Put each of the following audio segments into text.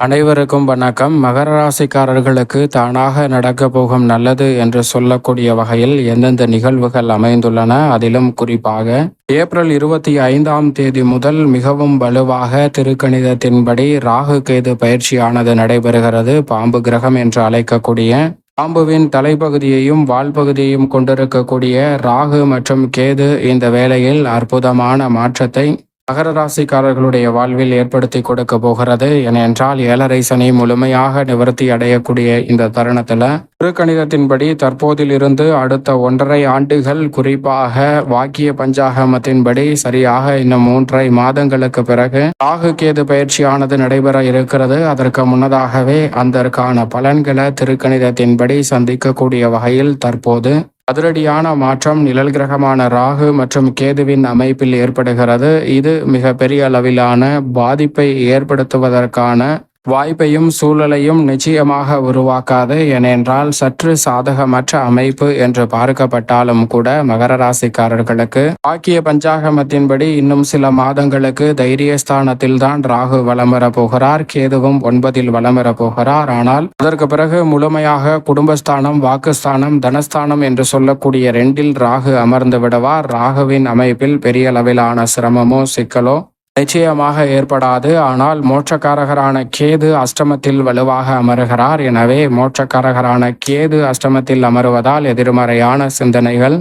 அனைவருக்கும் வணக்கம். மகர ராசிக்காரர்களுக்கு தானாக நடக்கப் போகும் நல்லது என்று சொல்லக்கூடிய வகையில் எந்தெந்த நிகழ்வுகள் அமைந்துள்ளன, அதிலும் குறிப்பாக ஏப்ரல் 25 முதல் மிகவும் வலுவாக திருக்கணிதத்தின்படி ராகு கேது பயிற்சியானது நடைபெறுகிறது. பாம்பு கிரகம் என்று அழைக்கக்கூடிய பாம்புவின் தலைப்பகுதியையும் வால்பகுதியையும் கொண்டிருக்கக்கூடிய ராகு மற்றும் கேது இந்த வேளையில் அற்புதமான மாற்றத்தை மகர ராசிக்காரர்களுடைய வாழ்வில் ஏற்படுத்தி கொடுக்க போகிறது. ஏனென்றால் 7.5 சனி முழுமையாக நிவர்த்தி அடையக்கூடிய இந்த தருணத்துல திருக்கணிதத்தின்படி தற்போதிலிருந்து அடுத்த 1.5 ஆண்டுகள், குறிப்பாக வாக்கிய பஞ்சாகமத்தின்படி சரியாக இன்னும் 3.5 மாதங்களுக்கு பிறகு ராகு கேது பயிற்சியானது நடைபெற இருக்கிறது. அதற்கு முன்னதாகவே அதற்கான பலன்களை திருக்கணிதத்தின்படி சந்திக்கக்கூடிய வகையில் தற்போது அதிரடியான மாற்றம் நிழல் கிரகமான ராகு மற்றும் கேதுவின் அமைப்பில் ஏற்படுகிறது. இது மிக பெரிய அளவிலான பாதிப்பை ஏற்படுத்துவதற்கான வாய்ப்பையும் சூழலையும் நிச்சயமாக உருவாக்காது. ஏனென்றால் சற்று சாதகமற்ற அமைப்பு என்று பார்க்கப்பட்டாலும் கூட மகர ராசிக்காரர்களுக்கு வாக்கிய பஞ்சாகமத்தின்படி இன்னும் சில மாதங்களுக்கு தைரியஸ்தானத்தில் தான் ராகு வலம் வர போகிறார். கேதுவும் 9 வலம் வர போகிறார். ஆனால் அதற்கு பிறகு முழுமையாக குடும்பஸ்தானம், வாக்குஸ்தானம், தனஸ்தானம் என்று சொல்லக்கூடிய 2 ராகு அமர்ந்து விடுவார். ராகுவின் அமைப்பில் பெரிய அளவிலான சிரமமோ சிக்கலோ நிச்சயமாக ஏற்படாது. ஆனால் மோட்சக்காரகரான கேது அஷ்டமத்தில் வலுவாக அமருகிறார். எனவே மோட்சக்காரகரான கேது அஷ்டமத்தில் அமருவதால் எதிர்மறையான சிந்தனைகள்,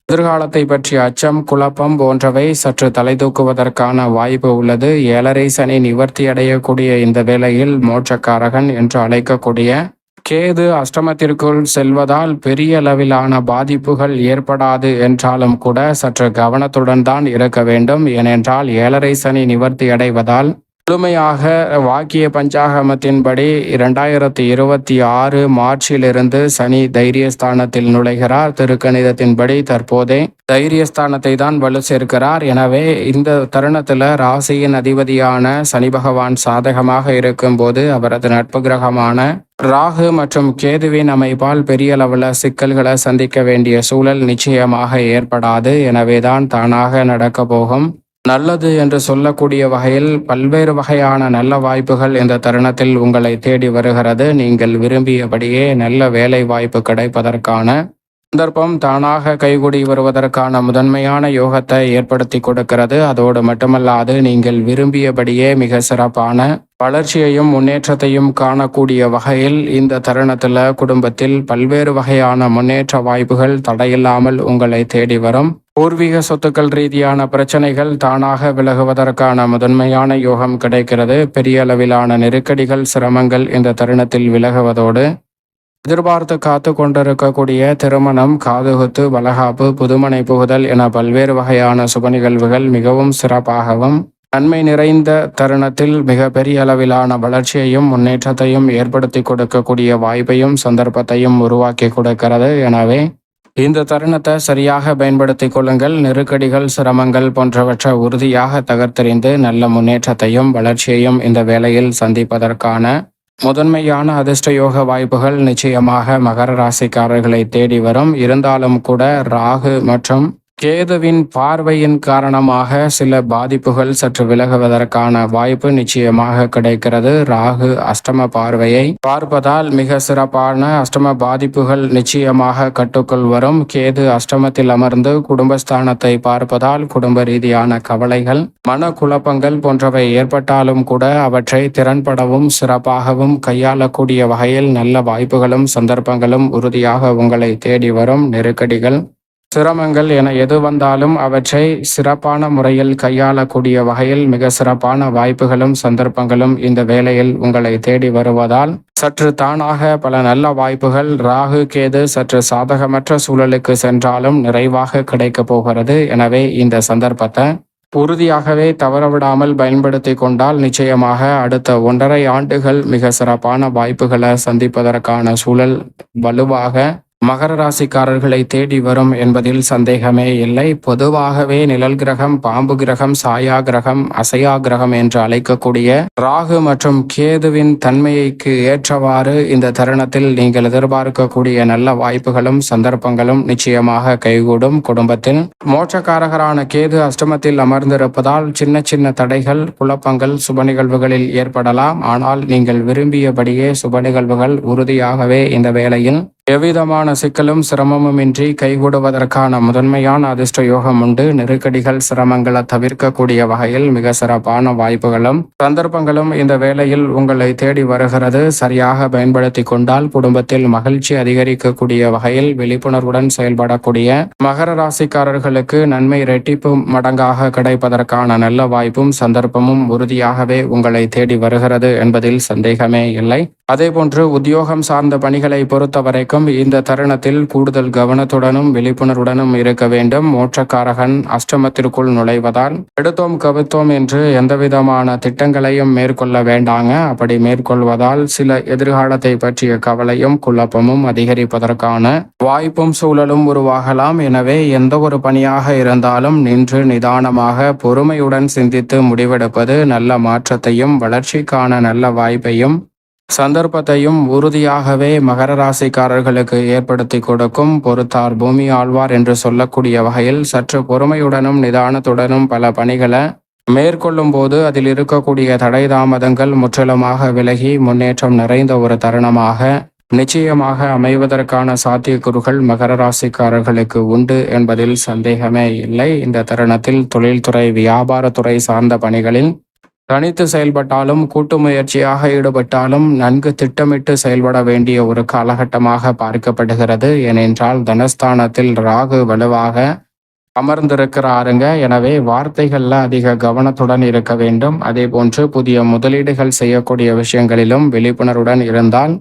எதிர்காலத்தை பற்றிய அச்சம், குழப்பம் போன்றவை சற்று தலை தூக்குவதற்கான வாய்ப்பு உள்ளது. 7.5 சனி நிவர்த்தி அடையக்கூடிய இந்த வேளையில் மோட்சக்காரகன் என்று அழைக்கக்கூடிய கேது அஷ்டமத்திற்குள் செல்வதால் பெரிய அளவிலான பாதிப்புகள் ஏற்படாது என்றாலும் கூட சற்று கவனத்துடன் தான் இருக்க வேண்டும். ஏனென்றால் 7.5 சனி நிவர்த்தி அடைவதால் முழுமையாக வாக்கிய பஞ்சாகமத்தின்படி 2026 மார்ச்சிலிருந்து சனி தைரியஸ்தானத்தில் நுழைகிறார். திருக்கணிதத்தின்படி தற்போதே தைரியஸ்தானத்தை தான் வலு சேர்க்கிறார். எனவே இந்த தருணத்தில் ராசியின் அதிபதியான சனி பகவான் சாதகமாக இருக்கும்போது அவரது நட்பு கிரகமான ராகு மற்றும் கேதுவின் அமைப்பால் பெரிய அளவில் சிக்கல்களை சந்திக்க வேண்டிய சூழல் நிச்சயமாக ஏற்படாது. எனவேதான் தானாக நடக்க போகும் நல்லது என்று சொல்லக்கூடிய வகையில் பல்வேறு வகையான நல்ல வாய்ப்புகள் இந்த தருணத்தில் உங்களை தேடி வருகிறது. நீங்கள் விரும்பியபடியே நல்ல வேலை வாய்ப்பு கிடைப்பதற்கான சந்தர்ப்பம் தானாக கைகூடி வருவதற்கான முதன்மையான யோகத்தை ஏற்படுத்தி கொடுக்கிறது. அதோடு மட்டுமல்லாது நீங்கள் விரும்பியபடியே மிக சிறப்பான வளர்ச்சியையும் முன்னேற்றத்தையும் காணக்கூடிய வகையில் இந்த தருணத்தில் குடும்பத்தில் பல்வேறு வகையான முன்னேற்ற வாய்ப்புகள் தடையில்லாமல் உங்களை தேடி வரும். பூர்வீக சொத்துக்கள் ரீதியான பிரச்சனைகள் தானாக விலகுவதற்கான முதன்மையான யோகம் கிடைக்கிறது. பெரிய அளவிலான நெருக்கடிகள், சிரமங்கள் இந்த தருணத்தில் விலகுவதோடு எதிர்பார்த்து காத்து கொண்டிருக்கக்கூடிய திருமணம், காதுகுத்து, வளகாப்பு, புதுமனை புகுதல் என பல்வேறு வகையான சுப நிகழ்வுகள் மிகவும் சிறப்பாகவும் நன்மை நிறைந்த தருணத்தில் மிக பெரிய அளவிலான வளர்ச்சியையும் முன்னேற்றத்தையும் ஏற்படுத்தி கொடுக்கக்கூடிய வாய்ப்பையும் சந்தர்ப்பத்தையும் உருவாக்கி கொடுக்கிறது. எனவே இந்த தருணத்தை சரியாக பயன்படுத்தி கொள்ளுங்கள். நெருக்கடிகள், சிரமங்கள் போன்றவற்றை உறுதியாக தகர்த்தெறிந்து நல்ல முன்னேற்றத்தையும் வளர்ச்சியையும் இந்த வேளையில் சந்திப்பதற்கான முதன்மையான அதிர்ஷ்ட யோக வாய்ப்புகள் நிச்சயமாக மகர ராசிக்காரர்களை தேடி வரும். இருந்தாலும் கூட ராகு மற்றும் கேதுவின் பார்வையின் காரணமாக சில பாதிப்புகள் சற்று விலகுவதற்கான வாய்ப்பு நிச்சயமாக கிடைக்கிறது. ராகு அஷ்டம பார்வையை பார்ப்பதால் மிக சிறப்பான அஷ்டம பாதிப்புகள் நிச்சயமாக கட்டுக்குள் வரும். கேது அஷ்டமத்தில் அமர்ந்து குடும்பஸ்தானத்தை பார்ப்பதால் குடும்ப ரீதியான கவலைகள், மன குழப்பங்கள் போன்றவை ஏற்பட்டாலும் கூட அவற்றை திறன்படவும் சிறப்பாகவும் கையாளக்கூடிய வகையில் நல்ல வாய்ப்புகளும் சந்தர்ப்பங்களும் உறுதியாக உங்களை தேடி வரும். நெருக்கடிகள், சிரமங்கள் என எது வந்தாலும் அவற்றை சிறப்பான முறையில் கையாளக்கூடிய வகையில் மிக சிறப்பான வாய்ப்புகளும் சந்தர்ப்பங்களும் இந்த வேளையில் உங்களை தேடி வருவதால் சற்று தானாக பல நல்ல வாய்ப்புகள் ராகு கேது சற்று சாதகமற்ற சூழலுக்கு சென்றாலும் நிறைவாக கிடைக்க போகிறது. எனவே இந்த சந்தர்ப்பத்தை உறுதியாகவே தவறவிடாமல் பயன்படுத்தி கொண்டால் நிச்சயமாக அடுத்த 1.5 ஆண்டுகள் மிக சிறப்பான வாய்ப்புகளை சந்திப்பதற்கான சூழல் வலுவாக மகர ராசிக்காரர்களை தேடி வரும் என்பதில் சந்தேகமே இல்லை. பொதுவாகவே நிழல் கிரகம், பாம்பு கிரகம், சாயா கிரகம், அசையா கிரகம் என்று அழைக்கக்கூடிய ராகு மற்றும் கேதுவின் தன்மைக்கு ஏற்றவாறு இந்த தருணத்தில் நீங்கள் எதிர்பார்க்கக்கூடிய நல்ல வாய்ப்புகளும் சந்தர்ப்பங்களும் நிச்சயமாக கைகூடும். குடும்பத்தில் மோட்சக்காரகரான கேது அஷ்டமத்தில் அமர்ந்திருப்பதால் சின்ன சின்ன தடைகள், குழப்பங்கள் சுப நிகழ்வுகளில் ஏற்படலாம். ஆனால் நீங்கள் விரும்பியபடியே சுப நிகழ்வுகள் உறுதியாகவே இந்த வேளையில் எவ்விதமான சிக்கலும் சிரமமுமின்றி கைகூடுவதற்கான முதன்மையான அதிர்ஷ்ட யோகம் உண்டு. நெருக்கடிகள், சிரமங்களை தவிர்க்கக்கூடிய வகையில் மிக சிறப்பான வாய்ப்புகளும் சந்தர்ப்பங்களும் இந்த வேளையில் உங்களை தேடி வருகிறது. சரியாக பயன்படுத்தி கொண்டால் குடும்பத்தில் மகிழ்ச்சி அதிகரிக்கக்கூடிய வகையில் விழிப்புணர்வுடன் செயல்படக்கூடிய மகர ராசிக்காரர்களுக்கு நன்மை இரட்டிப்பு மடங்காக கிடைப்பதற்கான நல்ல வாய்ப்பும் சந்தர்ப்பமும் உறுதியாகவே உங்களை தேடி வருகிறது என்பதில் சந்தேகமே இல்லை. அதேபோன்று உத்தியோகம் சார்ந்த பணிகளை பொறுத்தவரைக்கும் இந்த தருணத்தில் கூடுதல் கவனத்துடனும் விழிப்புணர்வுடனும் இருக்க வேண்டும். மோட்சக்காரகன் அஷ்டமத்திற்குள் நுழைவதால் எடுத்தோம் கவித்தோம் என்று எந்தவிதமான திட்டங்களையும் மேற்கொள்ள வேண்டாங்க. அப்படி மேற்கொள்வதால் சில எதிர்காலத்தை பற்றிய கவலையும் குழப்பமும் அதிகரிப்பதற்கான வாய்ப்பும் சூழலும் உருவாகலாம். எனவே எந்த ஒரு பணியாக இருந்தாலும் நின்று நிதானமாக பொறுமையுடன் சிந்தித்து முடிவெடுப்பது நல்ல மாற்றத்தையும் வளர்ச்சிக்கான நல்ல வாய்ப்பையும் சந்தர்ப்பத்தையும் உறுதியாகவே மகர ராசிக்காரர்களுக்கு ஏற்படுத்தி கொடுக்கும். பொறுத்தார் பூமி ஆழ்வார் என்று சொல்லக்கூடிய வகையில் சற்று பொறுமையுடனும் நிதானத்துடனும் பல பணிகளை மேற்கொள்ளும் போது அதில் இருக்கக்கூடிய தடை தாமதங்கள் முற்றிலுமாக விலகி முன்னேற்றம் நிறைந்த ஒரு தருணமாக நிச்சயமாக அமைவதற்கான சாத்தியக்கூறுகள் மகர ராசிக்காரர்களுக்கு உண்டு என்பதில் சந்தேகமே இல்லை. இந்த தருணத்தில் தொழில்துறை, வியாபாரத்துறை சார்ந்த பணிகளில் தனித்து செயல்பட்டாலும் கூட்டு முயற்சியாக ஈடுபட்டாலும் நன்கு திட்டமிட்டு செயல்பட வேண்டிய ஒரு காலகட்டமாக பார்க்கப்படுகிறது. ஏனென்றால் தனஸ்தானத்தில் ராகு வலுவாக அமர்ந்திருக்கிறாருங்க. எனவே வார்த்தைகள்ல அதிக கவனத்துடன் இருக்க வேண்டும். அதே போன்று புதிய முதலீடுகள் செய்யக்கூடிய விஷயங்களிலும் விழிப்புணர்வுடன் இருந்தால்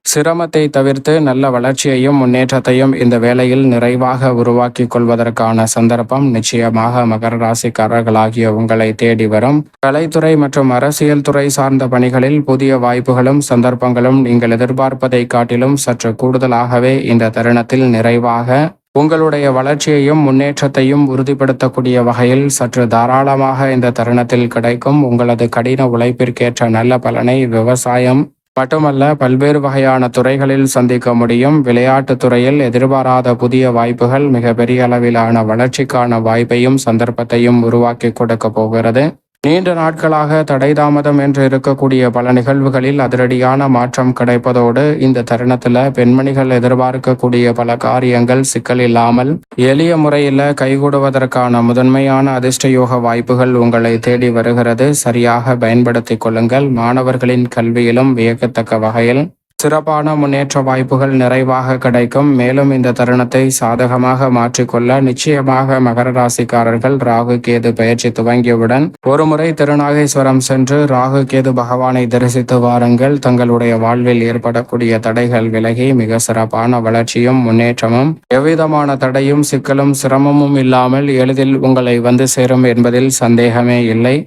சிரமத்தை தவிர்த்து நல்ல வளர்ச்சியையும் முன்னேற்றத்தையும் இந்த வேளையில் நிறைவாக உருவாக்கி கொள்வதற்கான சந்தர்ப்பம் நிச்சயமாக மகர ராசிக்காரர்களாகிய உங்களை தேடி வரும். கலைத்துறை மற்றும் அரசியல் துறை சார்ந்த பணிகளில் புதிய வாய்ப்புகளும் சந்தர்ப்பங்களும் நீங்கள் எதிர்பார்ப்பதை காட்டிலும் சற்று கூடுதலாகவே இந்த தருணத்தில் நிறைவாக உங்களுடைய வளர்ச்சியையும் முன்னேற்றத்தையும் உறுதிப்படுத்தக்கூடிய வகையில் சற்று தாராளமாக இந்த தருணத்தில் கிடைக்கும். உங்களது கடின உழைப்பிற்கேற்ற நல்ல பலனை விவசாயம் மட்டுமல்ல பல்வேறு வகையான துறைகளில் சந்திக்க முடியும். விளையாட்டுத் துறையில் எதிர்பாராத புதிய வாய்ப்புகள் மிக பெரிய அளவிலான வளர்ச்சிக்கான வாய்ப்பையும் சந்தர்ப்பத்தையும் உருவாக்கி கொடுக்க போகிறது. நீண்ட நாட்களாக தடை தாமதம் என்று இருக்கக்கூடிய பல நிகழ்வுகளில் அதிரடியான மாற்றம் கிடைப்பதோடு இந்த தருணத்துல பெண்மணிகள் எதிர்பார்க்கக்கூடிய பல காரியங்கள் சிக்கல் இல்லாமல் எளிய முறையில் கைகூடுவதற்கான முதன்மையான அதிர்ஷ்ட யோக வாய்ப்புகள் உங்களை தேடி வருகிறது. சரியாக பயன்படுத்திக் கொள்ளுங்கள். மாணவர்களின் கல்வியிலும் வியக்கத்தக்க வகையில் சிறப்பான முன்னேற்ற வாய்ப்புகள் நிறைவாக கிடைக்கும். மேலும் இந்த தருணத்தை சாதகமாக மாற்றிக்கொள்ள நிச்சயமாக மகர ராசிக்காரர்கள் ராகு கேது பயிற்சி துவங்கியவுடன் ஒருமுறை திருநாகேஸ்வரம் சென்று ராகு கேது பகவானை தரிசித்து வாருங்கள். தங்களுடைய வாழ்வில் ஏற்படக்கூடிய தடைகள் விலகி மிக சிறப்பான வளர்ச்சியும் முன்னேற்றமும் எவ்விதமான தடையும் சிக்கலும் சிரமமும் இல்லாமல் எளிதில் உங்களை வந்து சேரும் என்பதில் சந்தேகமே இல்லை.